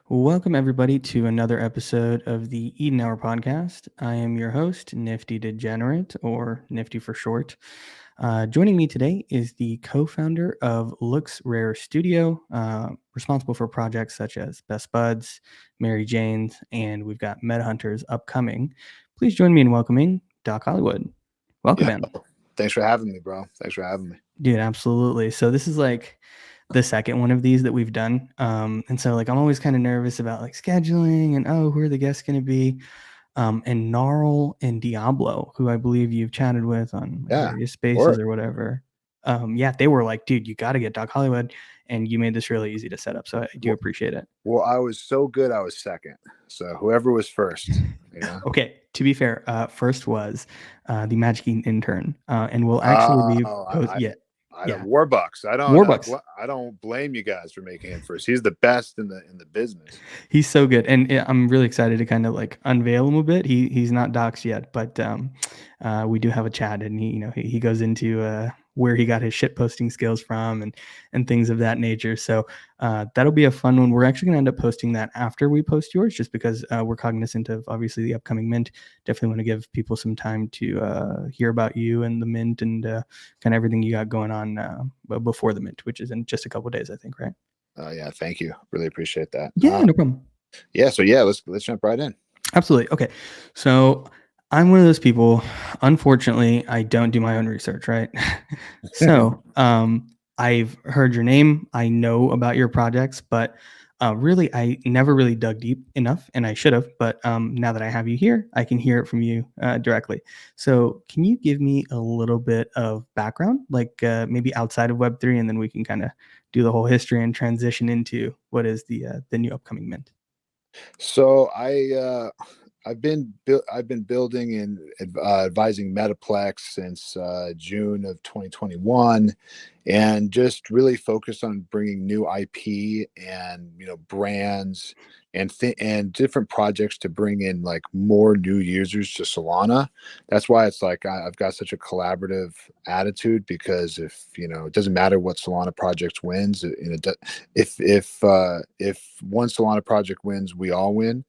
Welcome, everybody, to another episode of the Eden Hour podcast. I am your host, Nifty Degenerate, or Nifty for short. Joining me today is the co-founder of LooksRare Studio, responsible for projects such as Best Buds, Mary Jane's, and we've got Meta Hunters upcoming. Please join me in welcoming Doc Hollywood. Welcome, man. Thanks for having me, bro. Thanks for having me. Dude, absolutely. So this is like the second one of these that we've done. And so like I'm always kind of nervous about like scheduling and who are the guests going to be? And Gnarl and Diablo, who I believe you've chatted with on various spaces or whatever. They were like, dude, you got to get Doc Hollywood, and you made this really easy to set up. So I do appreciate it. Well, I was so good, I was second. So whoever was first. Okay, to be fair, first was the Magic Eden intern, and we'll actually be Warbucks. I don't blame you guys for making him first. He's the best in the business. He's so good, and I'm really excited to kind of like unveil him a bit. He's not doxed yet, but we do have a chat, and he goes into where he got his shit posting skills from and things of that nature. So that'll be a fun one. We're actually gonna end up posting that after we post yours, just because we're cognizant of obviously the upcoming mint. Definitely want to give people some time to hear about you and the mint and kind of everything you got going on before the mint, which is in just a couple of days, I think, right? Yeah, thank you. Really appreciate that. Yeah, no problem. Let's jump right in. Absolutely. Okay, so I'm one of those people, unfortunately, I don't do my own research, right? So I've heard your name. I know about your projects, but really, I never really dug deep enough, and I should have. But now that I have you here, I can hear it from you directly. So can you give me a little bit of background, like maybe outside of Web3, and then we can kind of do the whole history and transition into what is the new upcoming mint? So I've been building and advising Metaplex since June of 2021, and just really focused on bringing new IP and brands and different projects to bring in like more new users to Solana. That's why it's like I've got such a collaborative attitude, because if it doesn't matter what Solana project wins, if one Solana project wins, we all win.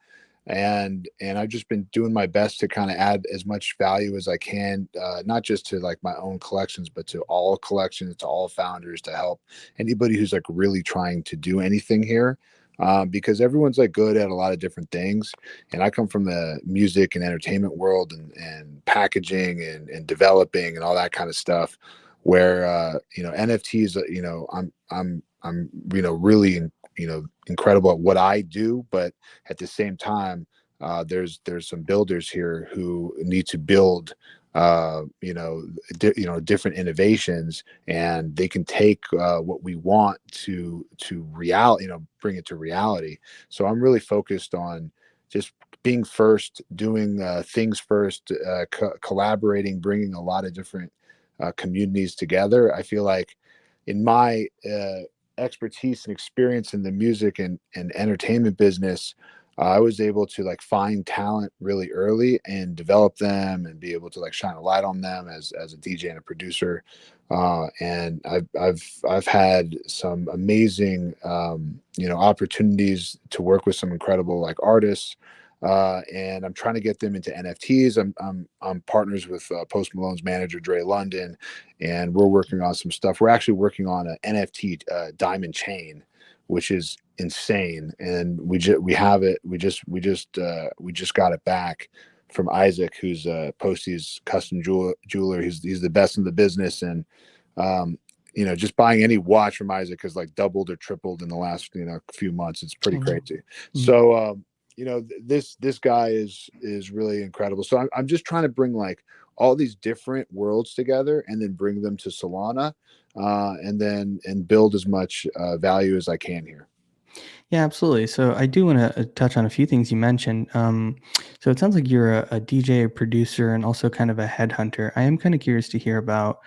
And I've just been doing my best to kind of add as much value as I can, not just to like my own collections, but to all collections, to all founders, to help anybody who's like really trying to do anything here, because everyone's like good at a lot of different things. And I come from the music and entertainment world and packaging and developing and all that kind of stuff, where NFTs, I'm really incredible at what I do, but at the same time, there's some builders here who need to build different innovations, and they can take what we want to reality, bring it to reality. So I'm really focused on just being first, doing things first, collaborating, bringing a lot of different communities together. I feel like in my expertise and experience in the music and entertainment business, I was able to like find talent really early and develop them and be able to like shine a light on them as a DJ and a producer. And I've had some amazing opportunities to work with some incredible like artists. And I'm trying to get them into NFTs. I'm partners with Post Malone's manager Dre London, and we're working on some stuff. We're actually working on an NFT diamond chain, which is insane. And we have it. We just got it back from Isaac, who's Posty's custom jeweler. He's the best in the business, and just buying any watch from Isaac has like doubled or tripled in the last few months. It's pretty crazy. Mm-hmm. So this guy is really incredible. So I'm just trying to bring like all these different worlds together and then bring them to Solana, and build as much value as I can here. Yeah, absolutely. So I do want to touch on a few things you mentioned. So it sounds like you're a DJ, a producer, and also kind of a headhunter. I am kind of curious to hear about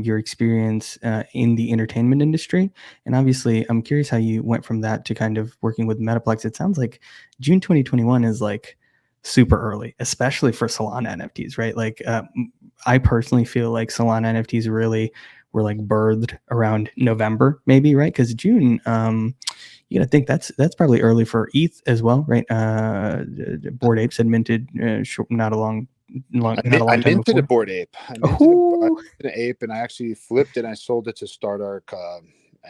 your experience in the entertainment industry. And obviously, I'm curious how you went from that to kind of working with Metaplex. It sounds like June 2021 is like super early, especially for Solana NFTs, right? Like I personally feel like Solana NFTs really were like birthed around November, maybe, right? Because June, you got to think that's probably early for ETH as well, right? Bored Apes had minted not a long I time minted a before. Bored Ape. I minted Oh, an ape, and I actually flipped it. And I sold it to Stardark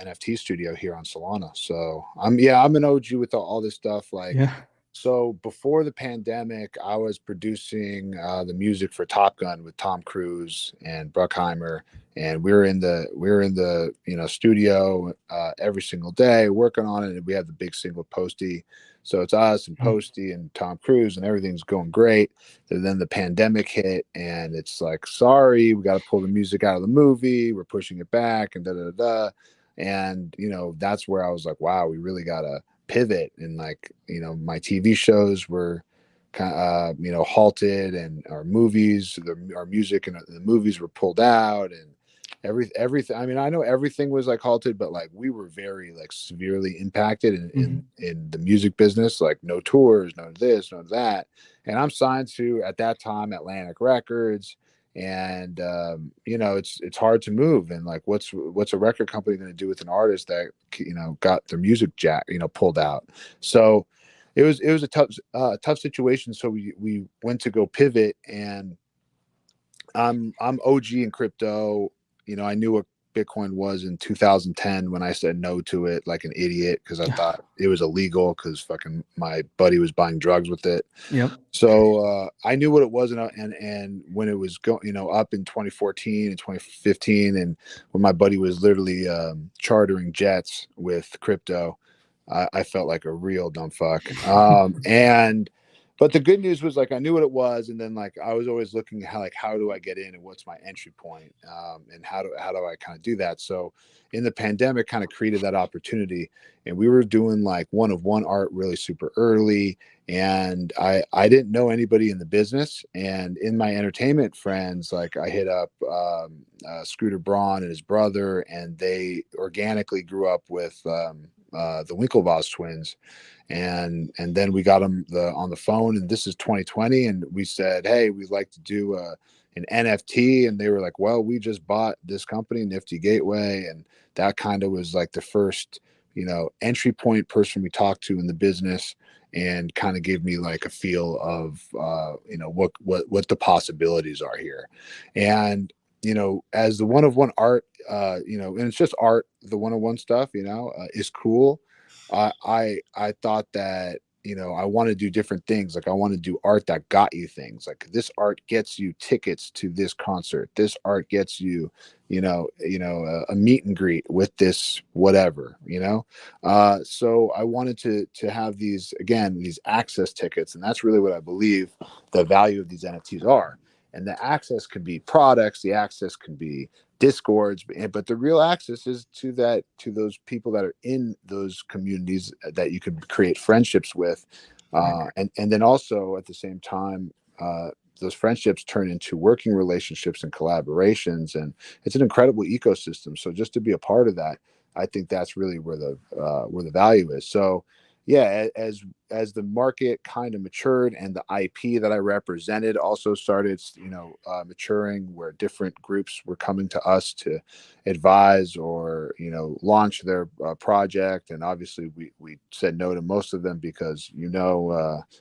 NFT studio here on Solana. So I'm an OG with all this stuff. Like, yeah. so before the pandemic, I was producing the music for Top Gun with Tom Cruise and Bruckheimer, and we were in the studio every single day working on it. And we had the big single Posty, so it's us and Mhm. Posty and Tom Cruise, and everything's going great. And then the pandemic hit, and it's like, sorry, we got to pull the music out of the movie. We're pushing it back, and da da da. And that's where I was like, wow, we really gotta pivot. And like, my TV shows were kind of halted, and our movies, our music and the movies were pulled out, and everything. I mean, I know everything was like halted, but like we were very like severely impacted in Mhm. the music business. Like no tours, no this, no that. And I'm signed to, at that time, Atlantic Records. And it's hard to move. And like, what's a record company going to do with an artist that got their music pulled out? So it was a tough situation. So we went to go pivot. And I'm OG in crypto. I knew what Bitcoin was in 2010 when I said no to it like an idiot, because I thought it was illegal, because fucking my buddy was buying drugs with it. Yep. So I knew what it was. And when it was going up in 2014 and 2015, and when my buddy was literally chartering jets with crypto, I felt like a real dumb fuck. But the good news was, like, I knew what it was, and then like I was always looking at how do I get in, and what's my entry point, and how do I kind of do that. So in the pandemic, kind of created that opportunity, and we were doing like one of one art really super early. And I didn't know anybody in the business, and in my entertainment friends, like I hit up Scooter Braun and his brother, and they organically grew up with the Winklevoss twins. And then we got them on the phone, and this is 2020, and we said, hey, we'd like to do an NFT. And they were like, well, we just bought this company, Nifty Gateway. And that kind of was like the first entry point person we talked to in the business, and kind of gave me like a feel of what the possibilities are here. And as the one of one art, and it's just art, the one of one stuff is cool. I thought that I want to do different things. Like, I want to do art that got you things. Like, this art gets you tickets to this concert. This art gets you a meet and greet with this whatever. So I wanted to have these access tickets, and that's really what I believe the value of these NFTs are. And the access can be products, the access can be discords, but the real access is to those people that are in those communities that you can create friendships with. Right. And then also at the same time, those friendships turn into working relationships and collaborations, and it's an incredible ecosystem. So just to be a part of that, I think that's really where the value is. So yeah, as the market kind of matured, and the IP that I represented also started, maturing, where different groups were coming to us to advise or launch their project. And obviously we said no to most of them, because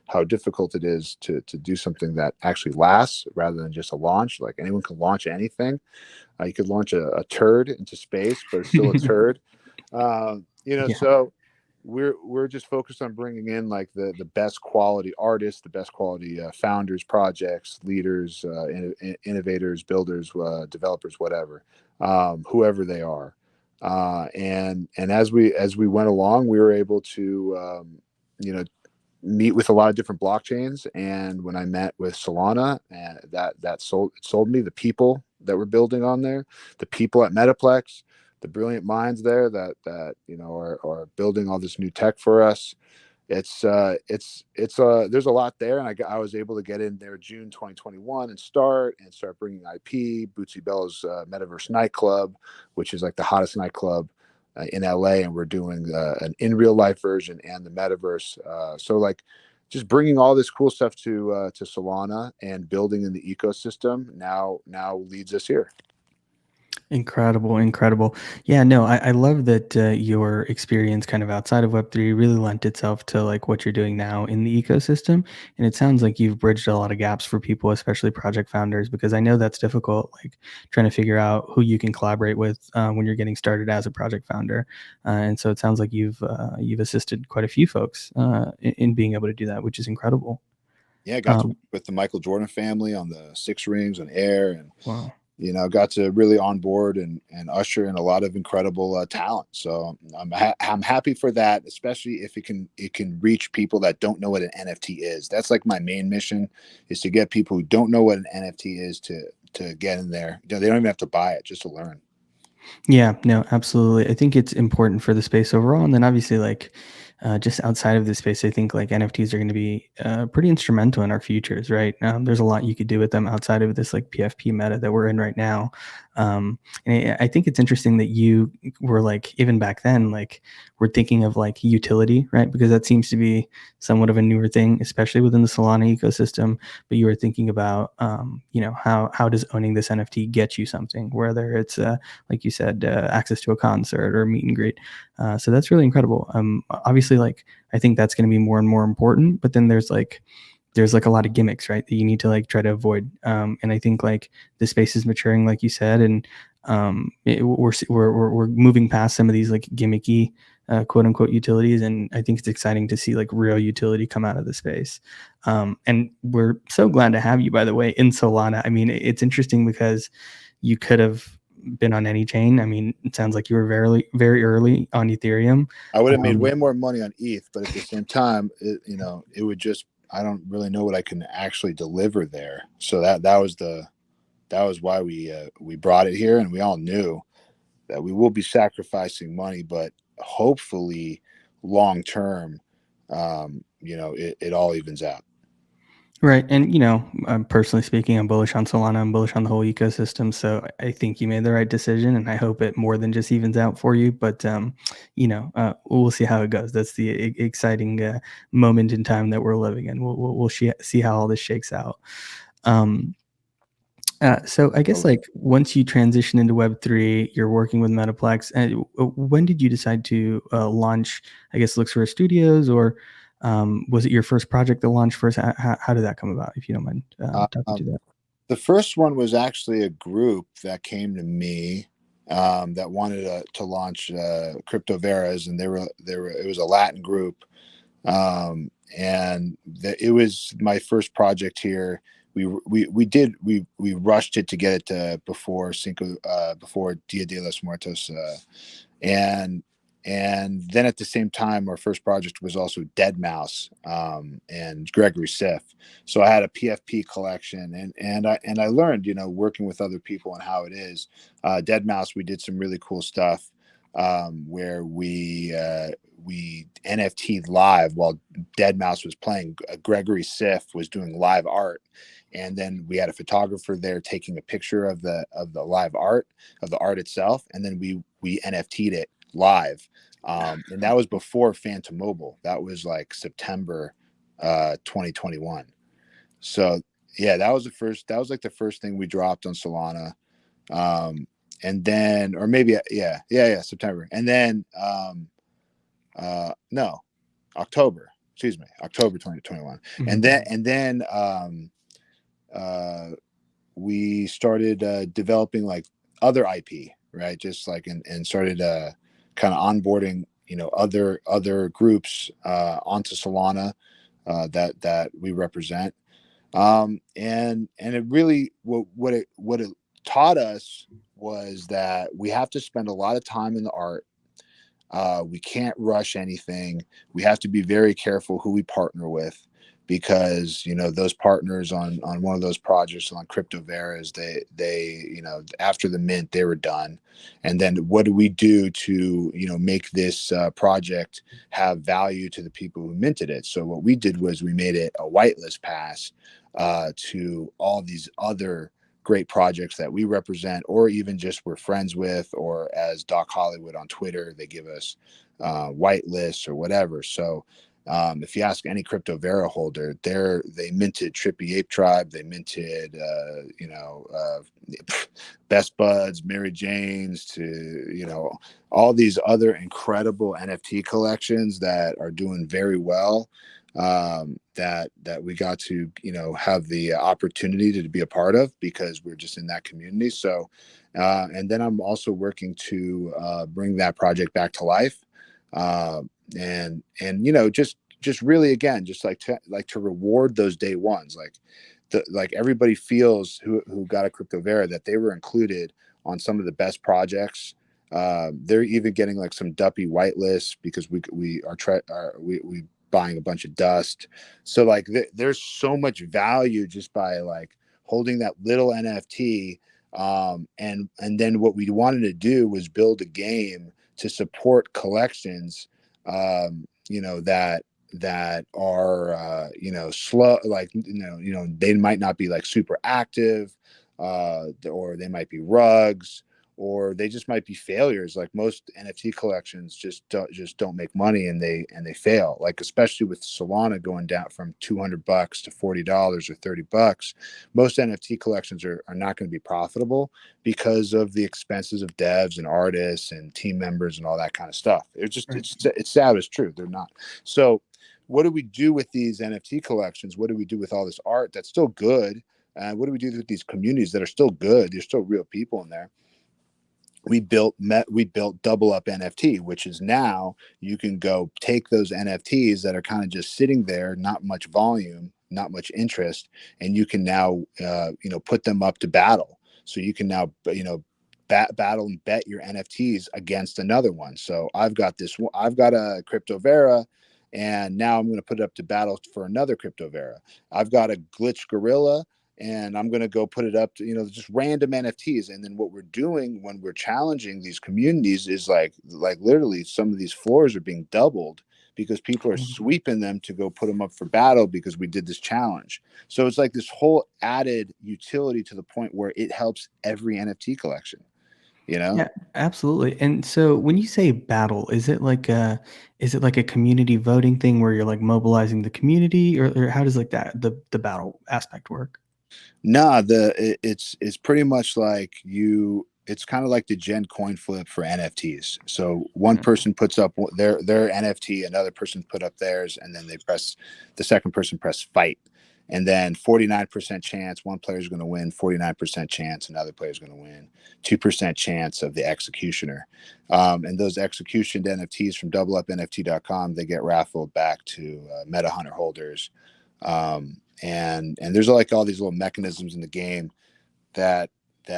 how difficult it is to do something that actually lasts, rather than just a launch. Like, anyone can launch anything. You could launch a turd into space, but it's still a turd. Yeah. So we're just focused on bringing in like the best quality artists, the best quality founders, projects, leaders, innovators, builders, developers, whatever, whoever they are. And as we went along, we were able to you know meet with a lot of different blockchains. And when I met with Solana, and that sold me the people that were building on there, the people at Metaplex, the brilliant minds there that are building all this new tech for us. It's there's a lot there. And I was able to get in there June 2021 and start bringing IP. Bootsy Bella's Metaverse nightclub, which is like the hottest nightclub in LA, and we're doing an in real life version and the metaverse. So like, just bringing all this cool stuff to Solana, and building in the ecosystem now leads us here. Incredible, incredible. Yeah, no, I love that your experience kind of outside of Web3 really lent itself to like what you're doing now in the ecosystem. And it sounds like you've bridged a lot of gaps for people, especially project founders, because I know that's difficult, like trying to figure out who you can collaborate with when you're getting started as a project founder. And so it sounds like you've assisted quite a few folks in being able to do that, which is incredible. Yeah, I got to work Um, with the Michael Jordan family on the six rings and air, and wow. got to really onboard and usher in a lot of incredible talent. So I'm happy for that, especially if it can reach people that don't know what an NFT is. That's like my main mission, is to get people who don't know what an NFT is to get in there. They don't even have to buy it, just to learn. Yeah, no, absolutely. I think it's important for the space overall. And then obviously, like, just outside of the space, I think like NFTs are going to be pretty instrumental in our futures, right? There's a lot you could do with them outside of this like PFP meta that we're in right now. And I think it's interesting that you were like, even back then, like, we're thinking of like utility, right? Because that seems to be somewhat of a newer thing, especially within the Solana ecosystem. But you were thinking about, how does owning this NFT get you something, whether it's like you said, access to a concert or meet and greet. So that's really incredible. Obviously, like I think that's going to be more and more important. But then there's like a lot of gimmicks, right, that you need to like try to avoid. And I think like the space is maturing, like you said, and we're moving past some of these like gimmicky quote unquote utilities, and I think it's exciting to see like real utility come out of the space. And we're so glad to have you, by the way, in Solana. I mean, it's interesting because you could have been on any chain. I mean, it sounds like you were very early on Ethereum. I would have made Um, way more money on ETH, but at the same time, it would just, I don't really know what I can actually deliver there. So that was why we brought it here, and we all knew that we will be sacrificing money, but hopefully long term, it all evens out. right. And, personally speaking, I'm bullish on Solana. I'm bullish on the whole ecosystem. So I think you made the right decision, and I hope it more than just evens out for you. But, we'll see how it goes. That's the exciting moment in time that we're living in. We'll see how all this shakes out. Um, so I guess like once you transition into Web3, you're working with Metaplex. And when did you decide to launch, I guess, LooksRare Studios, or was it your first project that launched first? How did that come about, if you don't mind talking to Um, that? the first one was actually a group that came to me, that wanted to launch crypto veras, and they were it was a Latin group, and it was my first project here. We rushed it to get it before before Dia de los Muertos, and then at the same time, our first project was also Dead Mouse, and Gregory Sif. So I had a PFP collection, and I learned, working with other people and how it is. Dead Mouse, we did some really cool stuff, where we NFT live while Dead Mouse was playing. Gregory Sif was doing live art, and then we had a photographer there taking a picture of the live art, of the art itself, and then we NFT'd it live. And that was before Phantom Mobile. That was like September 2021. So yeah, that was like the first thing we dropped on Solana. And then, or maybe, yeah, September. And then, no, October, excuse me, October 2021. And Mhm. then uh, we started developing like other IP, right? Just like, and started kind of onboarding, other groups onto Solana, that we represent. And it really, what it taught us was that we have to spend a lot of time in the art. We can't rush anything. We have to be very careful who we partner with, because those partners on one of those projects on Crypto Veras, they after the mint they were done. And then what do we do to make this project have value to the people who minted it? So what we did was we made it a whitelist pass to all these other great projects that we represent, or even just we're friends with, or as Doc Hollywood on Twitter, they give us white lists or whatever. So If you ask any crypto Vera holder, they minted Trippy Ape Tribe, they minted Best Buds, Mary Janes, to all these other incredible NFT collections that are doing very well. That we got to have the opportunity to be a part of because we're just in that community. So, and then I'm also working to bring that project back to life. And just really, again, just like to reward those day ones, like everybody feels who got a crypto Vera that they were included on some of the best projects. They're even getting like some duppy whitelists because we buying a bunch of dust. So like there's so much value just by like holding that little NFT. And then what we wanted to do was build a game to support collections, that are slow, like they might not be like super active, or they might be rugs, or they just might be failures. Like most NFT collections just don't make money, and they fail. Like especially with Solana going down from $200 to $40 or $30, most NFT collections are not going to be profitable because of the expenses of devs and artists and team members and all that kind of stuff. It's sad, it's true. They're not. So what do we do with these NFT collections? What do we do with all this art that's still good? What do we do with these communities that are still good? There's still real people in there. We built Double Up NFT, which is now you can go take those NFTs that are kind of just sitting there, not much volume, not much interest, and you can now put them up to battle. So you can now battle and bet your NFTs against another one. So I've got a crypto Vera, and now I'm going to put it up to battle for another crypto Vera. I've got a glitch gorilla, and I'm going to go put it up to just random NFTs. And then what we're doing when we're challenging these communities is like literally some of these floors are being doubled because people are sweeping them to go put them up for battle because we did this challenge. So it's like this whole added utility to the point where it helps every NFT collection. Yeah, absolutely. And so when you say battle, is it like a community voting thing where you're like mobilizing the community, or how does like that the battle aspect work? Nah, it's pretty much like it's kind of like the gen coin flip for NFTs. So one person puts up their NFT, another person put up theirs, and then the second person press fight. And then 49% chance one player is going to win, 49% chance another player is going to win, 2% chance of the executioner. And those executioned NFTs from doubleupnft.com, they get raffled back to Meta Hunter holders. And there's like all these little mechanisms in the game that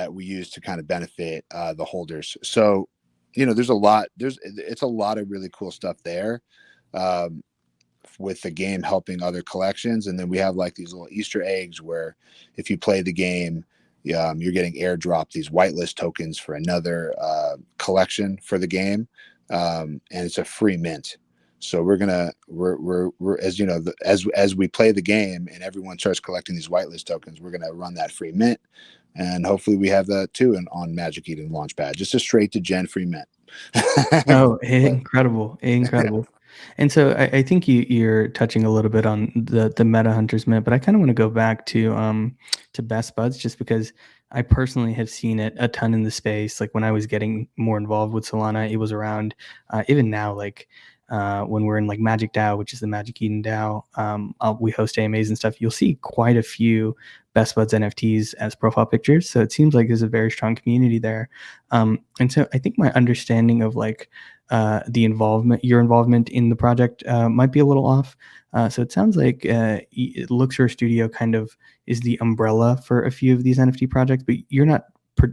we use to kind of benefit the holders. So it's a lot of really cool stuff there, with the game helping other collections. And then we have like these little Easter eggs where if you play the game, you're getting airdropped these whitelist tokens for another collection for the game, and it's a free mint. So we're as as we play the game and everyone starts collecting these whitelist tokens, we're gonna run that free mint, and hopefully we have that too on Magic Eden Launchpad, just a straight to gen free mint. Oh, But incredible, incredible. And so I think you're touching a little bit on the Meta Hunters Mint, but I kind of want to go back to Best Buds just because I personally have seen it a ton in the space. Like when I was getting more involved with Solana, it was around. Even now, like when we're in like Magic DAO, which is the Magic Eden DAO, we host AMAs and stuff. You'll see quite a few Best Buds NFTs as profile pictures. So it seems like there's a very strong community there. And so I think my understanding of like your involvement in the project might be a little off. So it sounds like LooksRare Studio kind of is the umbrella for a few of these NFT projects, but you're not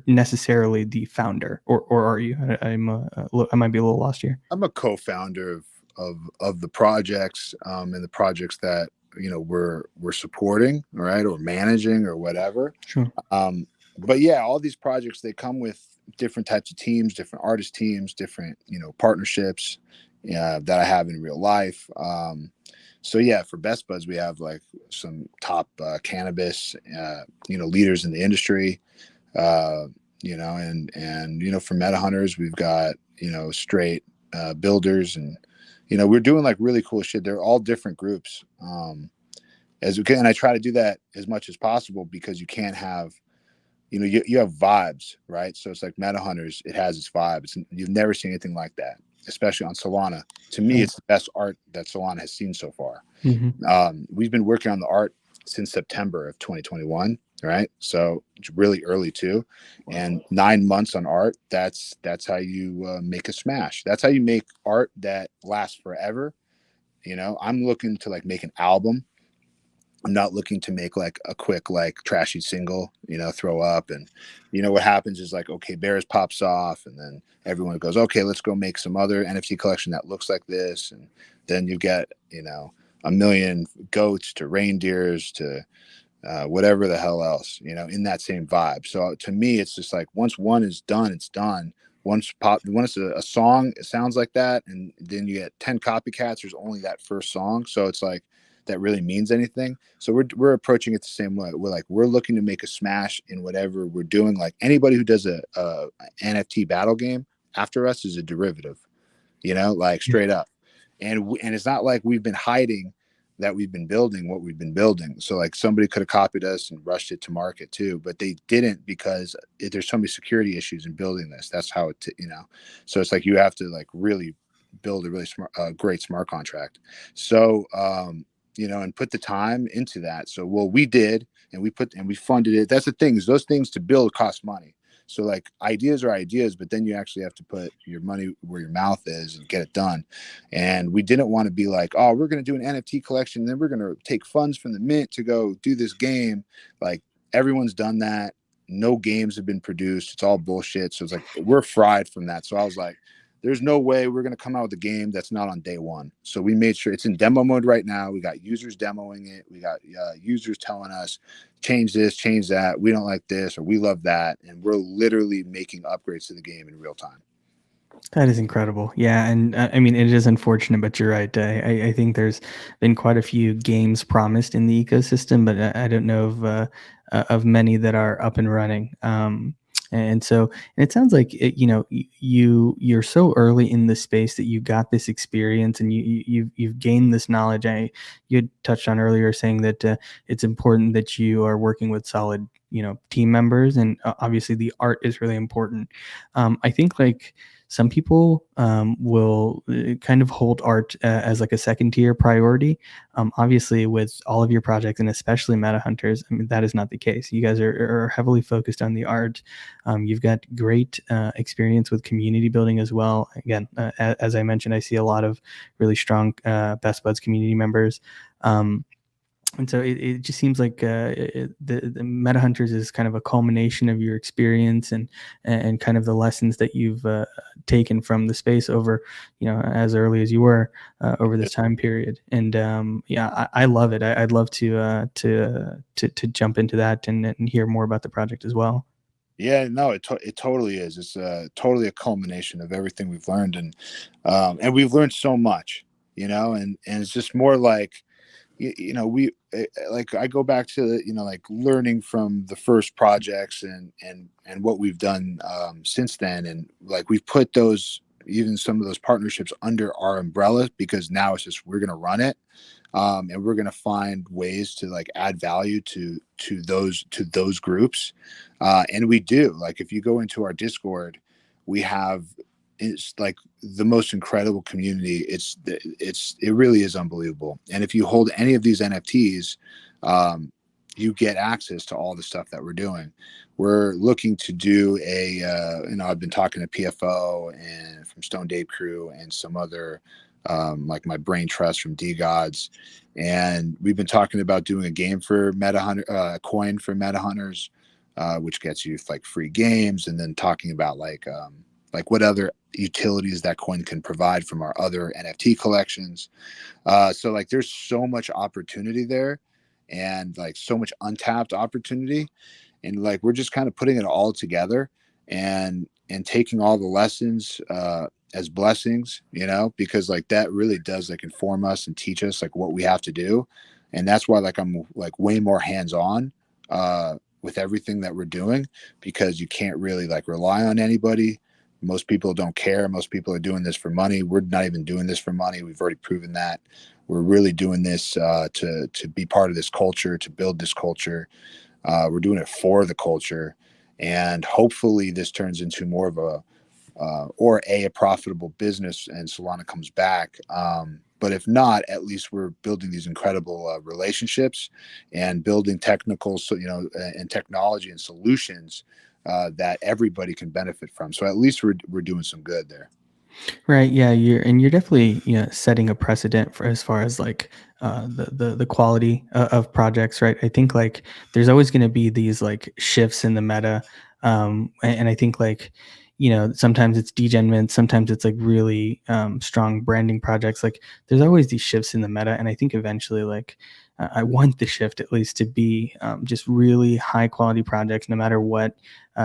necessarily the founder, or are you? I might be a little lost here. I'm a co-founder of the projects, and the projects that we're supporting, right, or managing or whatever. Sure. But yeah, all these projects, they come with different types of teams, different artist teams, different partnerships that I have in real life. So yeah, for Best Buds, we have like some top cannabis leaders in the industry. And for Meta Hunters, we've got straight builders and we're doing like really cool shit. They're all different groups. As we can, and I try to do that as much as possible, because you can't have, you have vibes, right? So it's like Meta Hunters, it has its vibes. You've never seen anything like that, especially on Solana. To me, Right. it's the best art that Solana has seen so far. Hmm. We've been working on the art since September of 2021, right? So it's really early too, and 9 months on art. That's how you make a smash. That's how you make art that lasts forever. I'm looking to like make an album. I'm not looking to make like a quick, like trashy single, throw up. And what happens is like, okay, Bears pops off, and then everyone goes, okay, let's go make some other NFT collection that looks like this. And then you get, a million goats to reindeers to whatever the hell else, in that same vibe. So to me, it's just like, once one is done, it's done. Once a song, it sounds like that, and then you get 10 copycats. There's only that first song, so it's like that really means anything. So we're approaching it the same way. We're looking to make a smash in whatever we're doing. Like anybody who does a NFT battle game after us is a derivative, like straight up. And it's not like we've been hiding that we've been building what we've been building. So like somebody could have copied us and rushed it to market too, but they didn't, because there's so many security issues in building this. That's how so it's like you have to like really build a really smart, great smart contract. So, and put the time into that. So, well, we did, and we funded it. That's the thing, is those things to build cost money. So like ideas are ideas, but then you actually have to put your money where your mouth is and get it done. And we didn't want to be like, oh, we're going to do an NFT collection, and then we're going to take funds from the mint to go do this game. Like everyone's done that. No games have been produced. It's all bullshit. So it's like we're fried from that. So I was like, there's no way we're going to come out with a game that's not on day one. So we made sure it's in demo mode right now. We got users demoing it. We got users telling us, change this, change that. We don't like this, or we love that. And we're literally making upgrades to the game in real time. That is incredible. Yeah, and I mean, it is unfortunate, but you're right. I think there's been quite a few games promised in the ecosystem, but I don't know of many that are up and running. And so, and it sounds like you're so early in the space that you got this experience, and you've gained this knowledge. You had touched on earlier saying that it's important that you are working with solid team members, and obviously the art is really important. I think like some people will kind of hold art as like a second tier priority. Obviously, with all of your projects, and especially Meta Hunters, I mean, that is not the case. You guys are heavily focused on the art. You've got great experience with community building as well. Again, as I mentioned, I see a lot of really strong Best Buds community members. And so it just seems like the Meta Hunters is kind of a culmination of your experience and kind of the lessons that you've taken from the space over, as early as you were over this time period. And yeah, I love it. I'd love to jump into that and hear more about the project as well. Yeah, no, it totally is. It's totally a culmination of everything we've learned, and we've learned so much, and it's just more like, we like, I go back to like learning from the first projects and what we've done since then, and like we've put those, even some of those partnerships, under our umbrella, because now it's just, we're going to run it, and we're going to find ways to like add value to those groups, and we do. Like if you go into our Discord, we have, it's like the most incredible community. It really is unbelievable. And if you hold any of these NFTs, you get access to all the stuff that we're doing. We're looking to do I've been talking to PFO and from Stone Dave Crew and some other, like my Brain Trust from D Gods, and we've been talking about doing a game for Meta Hunter, a coin for Meta Hunters, which gets you like free games, and then talking about like what other utilities that coin can provide from our other NFT collections. So like there's so much opportunity there, and like so much untapped opportunity, and like we're just kind of putting it all together, and taking all the lessons as blessings, because like that really does like inform us and teach us like what we have to do. And that's why like I'm like way more hands-on with everything that we're doing, because you can't really like rely on anybody. Most people don't care. Most people are doing this for money. We're not even doing this for money. We've already proven that. We're really doing this to be part of this culture, to build this culture. We're doing it for the culture, and hopefully this turns into more of a profitable business, and Solana comes back. But if not, at least we're building these incredible relationships and building technical, and technology and solutions that everybody can benefit from. So at least we're doing some good there. Right. Yeah. You're definitely, setting a precedent for as far as like the quality of projects, right? I think like there's always going to be these like shifts in the meta, and I think like sometimes it's degenerate, sometimes it's like really strong branding projects. Like there's always these shifts in the meta, and I think eventually like I want the shift at least to be just really high quality projects, no matter what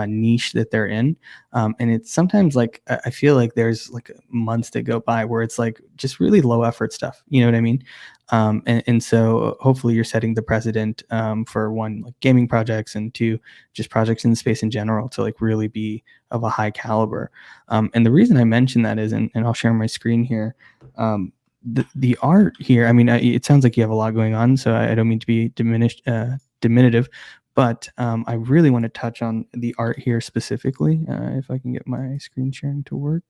niche that they're in. And it's sometimes like I feel like there's like months that go by where it's like just really low effort stuff. You know what I mean? And so hopefully you're setting the precedent for one, like gaming projects, and two, just projects in the space in general to like really be of a high caliber. And the reason I mention that is, and I'll share my screen here. The art here, I mean, it sounds like you have a lot going on, so I don't mean to be diminutive, but I really want to touch on the art here specifically. If I can get my screen sharing to work.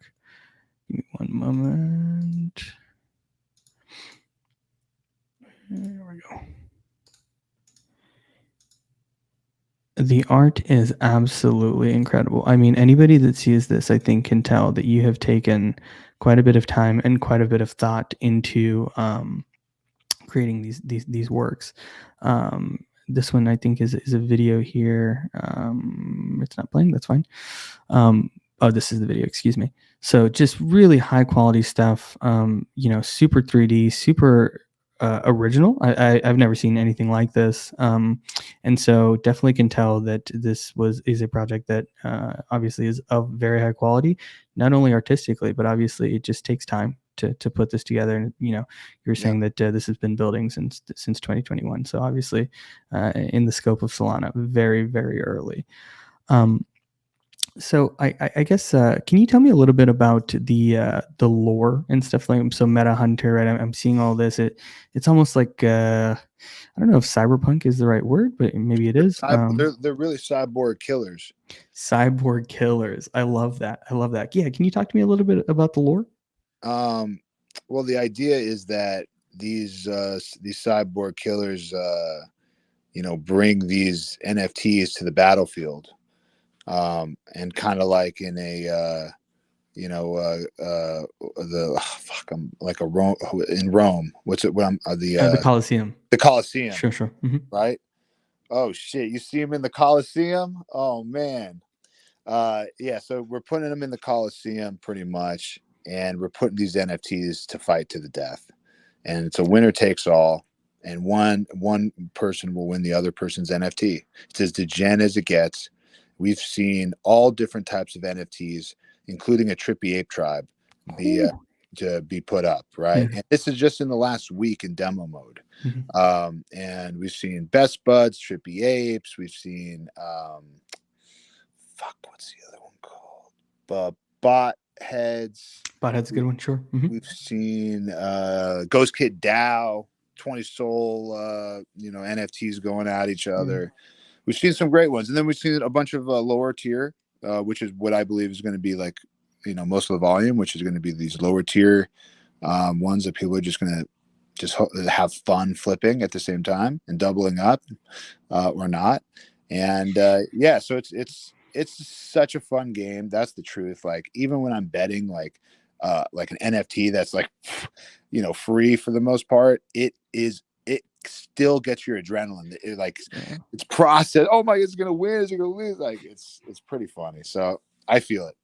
Give me one moment. There we go. The art is absolutely incredible. I mean, anybody that sees this, I think, can tell that you have taken quite a bit of time and quite a bit of thought into creating these works. This one I think is a video here. It's not playing. That's fine. Oh, this is the video. Excuse me. So just really high quality stuff. Super 3D, super original. I've never seen anything like this. And so definitely can tell that this is a project that obviously is of very high quality, not only artistically, but obviously it just takes time to put this together. And you're saying that this has been building since 2021. So obviously, in the scope of Solana, very very early. So I guess can you tell me a little bit about the lore and stuff like so Meta Hunter, right? I'm seeing all this. It's almost like I don't know if cyberpunk is the right word, but maybe it is. They're really cyborg killers. Cyborg killers. I love that. Yeah, can you talk to me a little bit about the lore? Well, the idea is that these cyborg killers, bring these NFTs to the battlefield, and kind of like in a, I'm like Rome, in Rome. What's it? The Colosseum. The Colosseum. Sure. Mm-hmm. Right. Oh shit! You see him in the Colosseum? Oh man. Yeah. So we're putting them in the Colosseum pretty much. And we're putting these NFTs to fight to the death, and it's a winner takes all. And one person will win the other person's NFT. It's as degen as it gets. We've seen all different types of NFTs, including a Trippy Ape tribe, to be put up. Right, and this is just in the last week in demo mode. Mm-hmm. And we've seen Best Buds, Trippy Apes. We've seen what's the other one called? Bot Heads. Bothead's a good one, sure. Mm-hmm. We've seen Ghost Kid DAO, 20 Soul, NFTs going at each other. Mm-hmm. We've seen some great ones, and then we've seen a bunch of lower tier, which is what I believe is going to be like, most of the volume, which is going to be these lower tier ones that people are just going to just have fun flipping at the same time and doubling up or not. And so it's such a fun game. That's the truth. Like even when I'm betting like an NFT that's like, free for the most part, it still gets your adrenaline. It's processed. Oh my, it's going to win. Is it going to lose? Like it's pretty funny. So I feel it.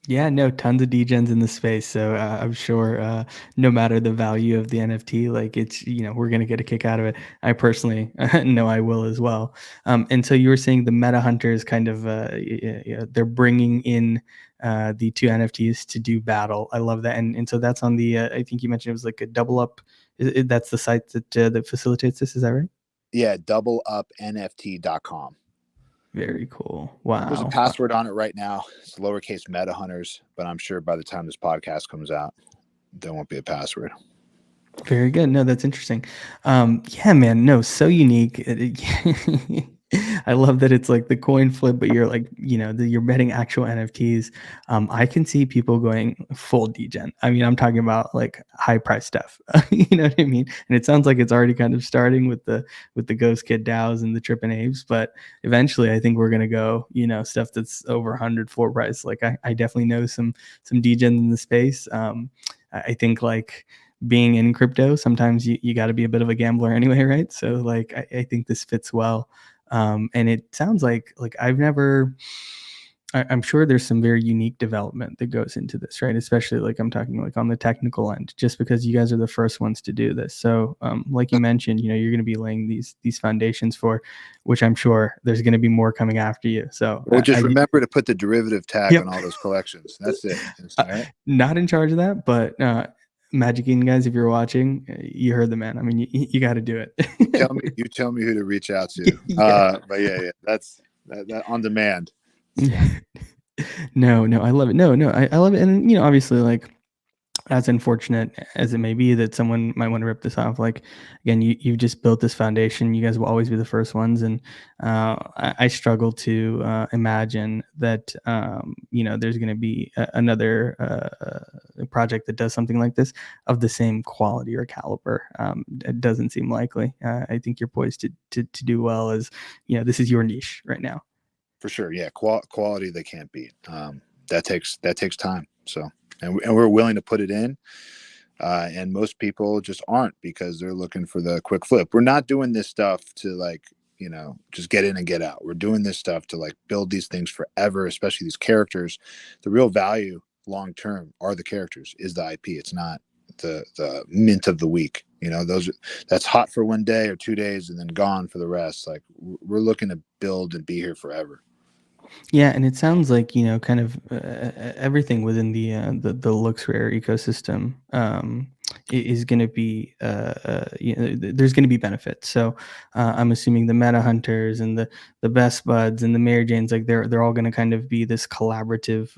Yeah, no, tons of degens in the space. So I'm sure no matter the value of the NFT, like it's, we're going to get a kick out of it. I personally know I will as well. And so you were saying the Meta Hunters kind of, they're bringing in the two NFTs to do battle. I love that. And so that's on the, I think you mentioned it was like a double up. That's the site that facilitates this. Is that right? Yeah, doubleupnft.com. Very cool. There's a Wow. password on it right now. It's lowercase meta hunters, but I'm sure by the time this podcast comes out, there won't be a password. Very good. No, that's interesting. Yeah, man. No, so unique. I love that it's like the coin flip, but you're like, you're betting actual NFTs. I can see people going full degen. I mean, I'm talking about like high price stuff. You know what I mean? And it sounds like it's already kind of starting with the Ghost Kid DAOs and the Trippin' Apes, but eventually I think we're gonna go, stuff that's over 100 floor price. Like I definitely know some degens in the space. I think like being in crypto, sometimes you got to be a bit of a gambler anyway, right? So like I think this fits well. And it sounds like I've never. I'm sure there's some very unique development that goes into this, right? Especially like I'm talking like on the technical end, just because you guys are the first ones to do this. So, like you mentioned, you're going to be laying these foundations for, which I'm sure there's going to be more coming after you. So, Well, just remember to put the derivative tag yep. on all those collections. That's it. All right. Not in charge of that, but Magic Eden guys, if you're watching, you heard the man. I mean, you got to do it. You tell me who to reach out to. Yeah. But yeah, that's that on demand. No, I love it. No, I love it. And obviously, like, as unfortunate as it may be that someone might want to rip this off, like, again, you've just built this foundation. You guys will always be the first ones, and I struggle to imagine that there's going to be another project that does something like this of the same quality or caliber. It doesn't seem likely. I think you're poised to do well, as this is your niche right now. For sure, yeah. Quality they can't beat. That takes time. So, and we're willing to put it in. And most people just aren't, because they're looking for the quick flip. We're not doing this stuff to like, just get in and get out. We're doing this stuff to like build these things forever, especially these characters. The real value long term are the characters, is the IP. It's not the mint of the week. That's hot for 1 day or 2 days and then gone for the rest. Like, we're looking to build and be here forever. Yeah, and it sounds like kind of everything within the LooksRare ecosystem is going to be there's going to be benefits. So I'm assuming the meta hunters and the best buds and the Mary Janes, like they're all going to kind of be this collaborative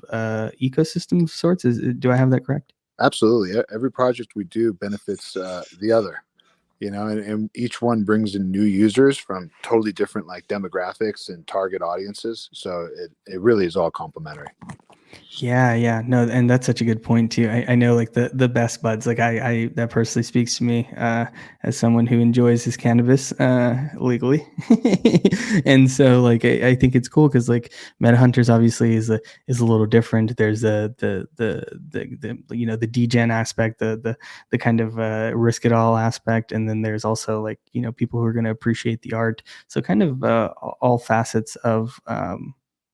ecosystem of sorts. Do I have that correct? Absolutely. Every project we do benefits the other. And each one brings in new users from totally different like demographics and target audiences. So it really is all complementary. Yeah, no, and that's such a good point too. I know like the best buds, like I that personally speaks to me as someone who enjoys his cannabis legally, and so like I think it's cool because like Meta Hunters obviously is a little different. There's the the degen aspect, the kind of risk it all aspect, and then there's also like people who are going to appreciate the art. So kind of all facets of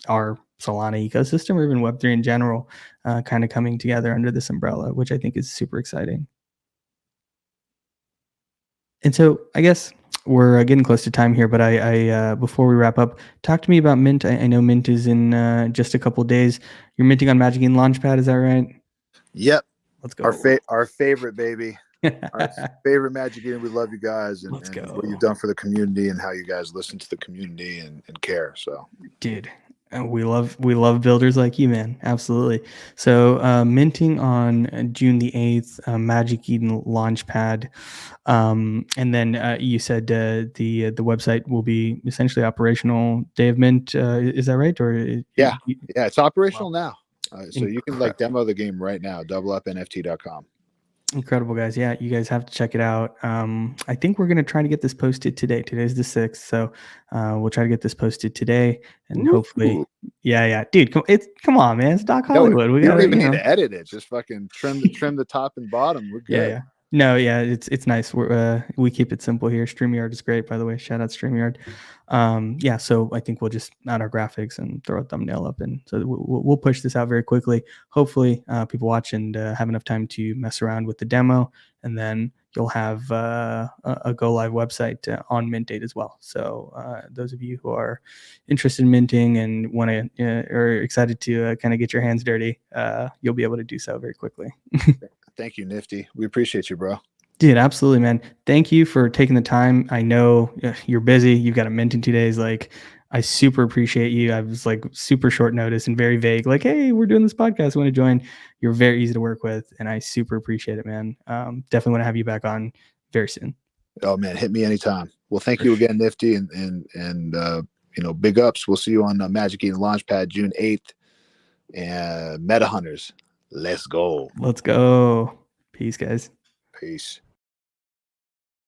our Solana ecosystem, or even Web3 in general, kind of coming together under this umbrella, which I think is super exciting. And so I guess we're getting close to time here, but I before we wrap up, talk to me about Mint. I know Mint is in just a couple days. You're minting on Magic Eden Launchpad, is that right? Yep. Let's go. Our favorite, baby. Our favorite Magic Eden. We love you guys and what you've done for the community and how you guys listen to the community and care. So, dude, we love builders like you, man. Absolutely. So minting on June the 8th, Magic Eden Launchpad. And then you said the website will be essentially operational day of mint. Is that right? Or yeah, it's operational now. So you can like demo the game right now. doubleupnft.com. Incredible, guys. Yeah, you guys have to check it out. I think we're going to try to get this posted today. Today's the 6th. So we'll try to get this posted today, and hopefully, yeah. Dude, come on, man. It's Doc Hollywood. We don't even need to edit it. Just fucking trim the top and bottom. We're good. Yeah. No, yeah, it's nice. We keep it simple here. StreamYard is great, by the way. Shout out StreamYard. Yeah, so I think we'll just add our graphics and throw a thumbnail up, and so we'll push this out very quickly. Hopefully, people watch and have enough time to mess around with the demo, and then you'll have a go live website on mint date as well. So those of you who are interested in minting and want to are excited to kind of get your hands dirty, you'll be able to do so very quickly. Thank you, Nifty. We appreciate you, bro. Dude, absolutely, man. Thank you for taking the time. I know you're busy. You've got a mint in 2 days. Like, I super appreciate you. I was like super short notice and very vague, like, hey, we're doing this podcast. Want to join? You're very easy to work with, and I super appreciate it, man. Definitely want to have you back on very soon. Oh man, hit me anytime. Well, thank For you sure. again, Nifty, and big ups. We'll see you on Magic Eden Launchpad June 8th. And Meta Hunters, let's go. Let's go. Peace, guys. Peace.